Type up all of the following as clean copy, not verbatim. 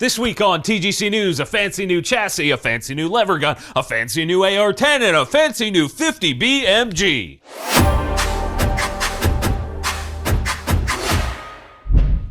This week on TGC News, a fancy new chassis, a fancy new lever gun, a fancy new AR-10, and a fancy new 50 BMG.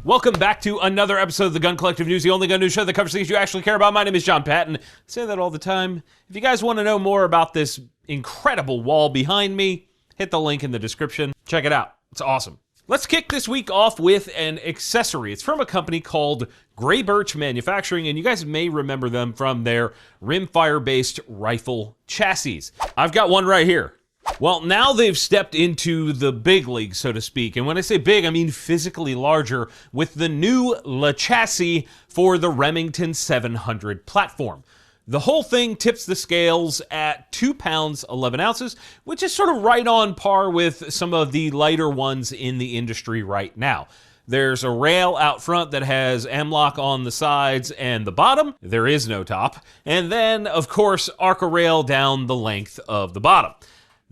Welcome back to another episode of the Gun Collective News, the only gun news show that covers things you actually care about. My name is John Patton. I say that all the time. If you guys want to know more about this incredible wall behind me, hit the link in the description. Check it out. It's awesome. Let's kick this week off with an accessory. It's from a company called Gray Birch Manufacturing, and you guys may remember them from their rimfire-based rifle chassis. I've got one right here. Well, now they've stepped into the big league, so to speak. And when I say big, I mean physically larger with the new Lassis for the Remington 700 platform. The whole thing tips the scales at 2 pounds, 11 ounces, which is sort of right on par with some of the lighter ones in the industry right now. There's a rail out front that has M-LOK on the sides and the bottom. There is no top. And then, of course, Arca rail down the length of the bottom.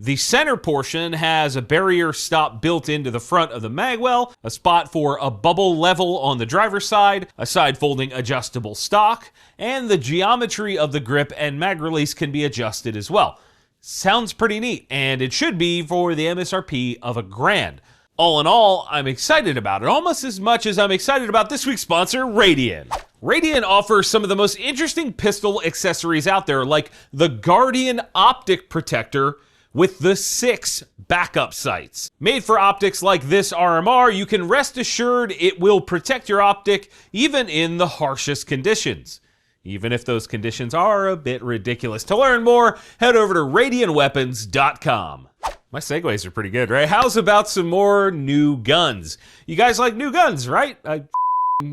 The center portion has a barrier stop built into the front of the magwell, a spot for a bubble level on the driver's side, a side-folding adjustable stock, and the geometry of the grip and mag release can be adjusted as well. Sounds pretty neat, and it should be for the MSRP of $1,000. All in all, I'm excited about it, almost as much as I'm excited about this week's sponsor, RADIAN. RADIAN offers some of the most interesting pistol accessories out there, like the Guardian Optic Protector, with the 6 backup sights. Made for optics like this RMR, you can rest assured it will protect your optic even in the harshest conditions. Even if those conditions are a bit ridiculous. To learn more, head over to Radianweapons.com. My segues are pretty good, right? How's about some more new guns? You guys like new guns, right? I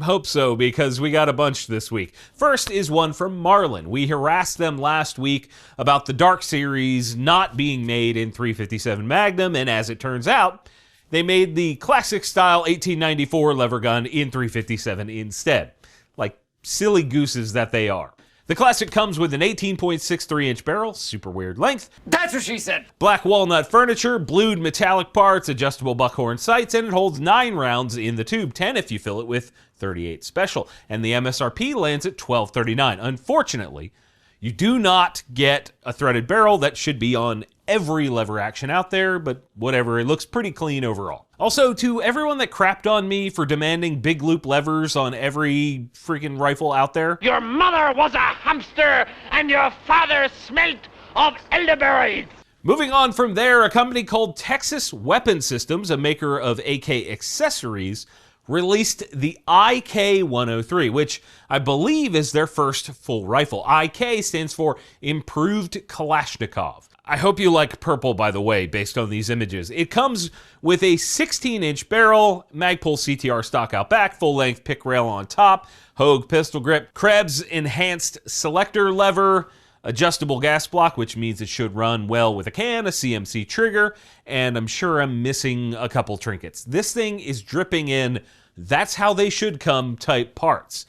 hope so, because we got a bunch this week. First is one from Marlin. We harassed them last week about the Dark Series not being made in .357 Magnum, and as it turns out, they made the classic style 1894 lever gun in .357 instead. Like silly gooses that they are. The classic comes with an 18.63-inch barrel, super weird length. That's what she said! Black walnut furniture, blued metallic parts, adjustable buckhorn sights, and it holds 9 rounds in the tube, 10 if you fill it with 38 special. And the MSRP lands at $12.39. Unfortunately, you do not get a threaded barrel. That should be on every lever action out there, but whatever, it looks pretty clean overall. Also, to everyone that crapped on me for demanding big loop levers on every freaking rifle out there. Your mother was a hamster, and your father smelt of elderberries! Moving on from there, a company called Texas Weapon Systems, a maker of AK accessories, released the IK-103, which I believe is their first full rifle. IK stands for Improved Kalashnikov. I hope you like purple, by the way, based on these images. It comes with a 16-inch barrel, Magpul CTR stock out back, full-length pick rail on top, Hogue pistol grip, Krebs enhanced selector lever, adjustable gas block, which means it should run well with a can, a CMC trigger, and I'm sure I'm missing a couple trinkets. This thing is dripping in "that's how they should come" type parts.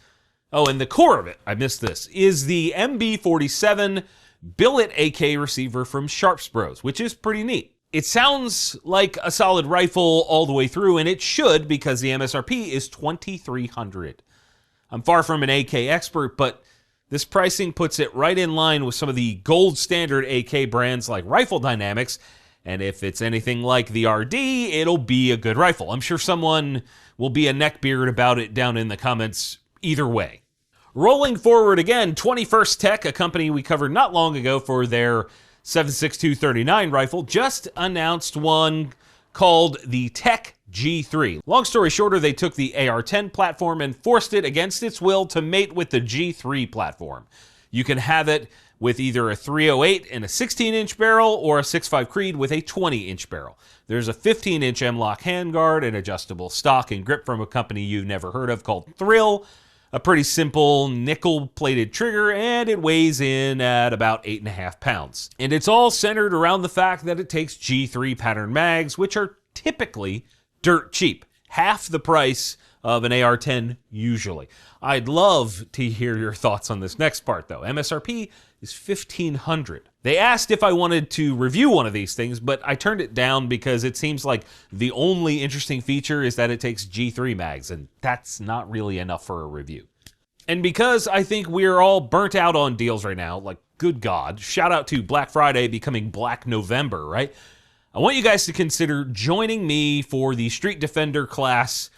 Oh, and the core of it, I missed this, is the MB47 billet AK receiver from Sharps Bros, which is pretty neat. It sounds like a solid rifle all the way through, and it should, because the MSRP is $2,300. I'm far from an AK expert, but this pricing puts it right in line with some of the gold standard AK brands like Rifle Dynamics, and if it's anything like the RD, it'll be a good rifle. I'm sure someone will be a neckbeard about it down in the comments either way. Rolling forward again, 21st Tech, a company we covered not long ago for their 7.62-39 rifle, just announced one called the Tech G3. Long story shorter, they took the AR-10 platform and forced it against its will to mate with the G3 platform. You can have it with either a 308 and a 16-inch barrel or a 6.5 Creed with a 20-inch barrel. There's a 15-inch M-LOK handguard, an adjustable stock and grip from a company you've never heard of called Thrill, a pretty simple nickel-plated trigger, and it weighs in at about 8.5 pounds. And it's all centered around the fact that it takes G3 pattern mags, which are typically dirt cheap, half the price of an AR-10 usually. I'd love to hear your thoughts on this next part though. MSRP is $1,500. They asked if I wanted to review one of these things, but I turned it down because it seems like the only interesting feature is that it takes G3 mags, and that's not really enough for a review. And because I think we're all burnt out on deals right now, like, good God, shout out to Black Friday becoming Black November, right? I want you guys to consider joining me for the Street Defender class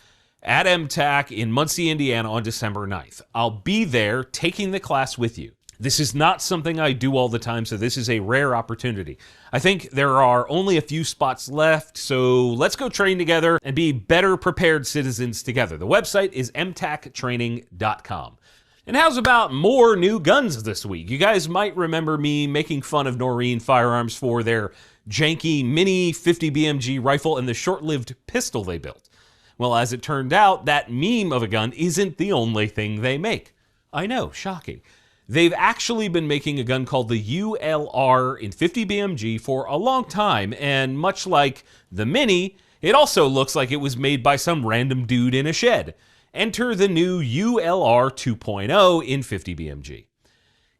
at MTAC in Muncie, Indiana on December 9th. I'll be there taking the class with you. This is not something I do all the time, so this is a rare opportunity. I think there are only a few spots left, so let's go train together and be better prepared citizens together. The website is mtactraining.com. And how's about more new guns this week? You guys might remember me making fun of Norine Firearms for their janky mini 50 BMG rifle and the short-lived pistol they built. Well, as it turned out, that meme of a gun isn't the only thing they make. I know, shocking. They've actually been making a gun called the ULR in 50 BMG for a long time, and much like the Mini, it also looks like it was made by some random dude in a shed. Enter the new ULR 2.0 in 50 BMG.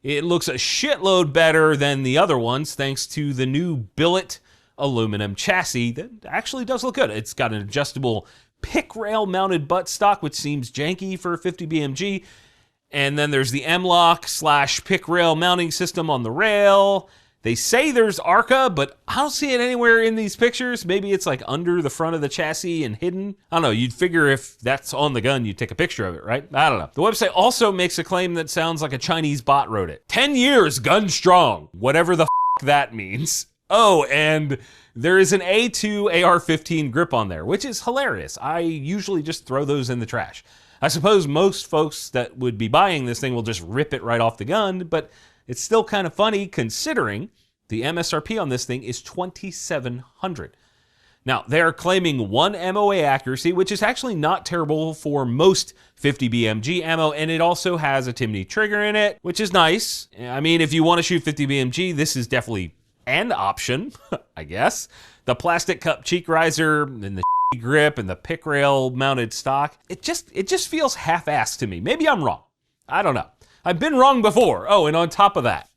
It looks a shitload better than the other ones thanks to the new billet aluminum chassis that actually does look good. It's got an adjustable pick rail mounted buttstock, which seems janky for 50 BMG. And then there's the M-lock / pick rail mounting system on the rail. They say there's ARCA, but I don't see it anywhere in these pictures. Maybe it's like under the front of the chassis and hidden. I don't know. You'd figure if that's on the gun, you'd take a picture of it, right? I don't know. The website also makes a claim that sounds like a Chinese bot wrote it. 10 years gun strong, whatever the that means. Oh, and there is an A2 AR-15 grip on there, which is hilarious. I usually just throw those in the trash. I suppose most folks that would be buying this thing will just rip it right off the gun, but it's still kind of funny considering the MSRP on this thing is $2,700. Now, they're claiming 1 MOA accuracy, which is actually not terrible for most 50 BMG ammo, and it also has a Timney trigger in it, which is nice. I mean, if you want to shoot 50 BMG, this is definitely an option, I guess. The plastic cup cheek riser and the grip and the pick rail mounted stock, it just feels half-assed to me. Maybe I'm wrong. I don't know. I've been wrong before. Oh, and on top of that,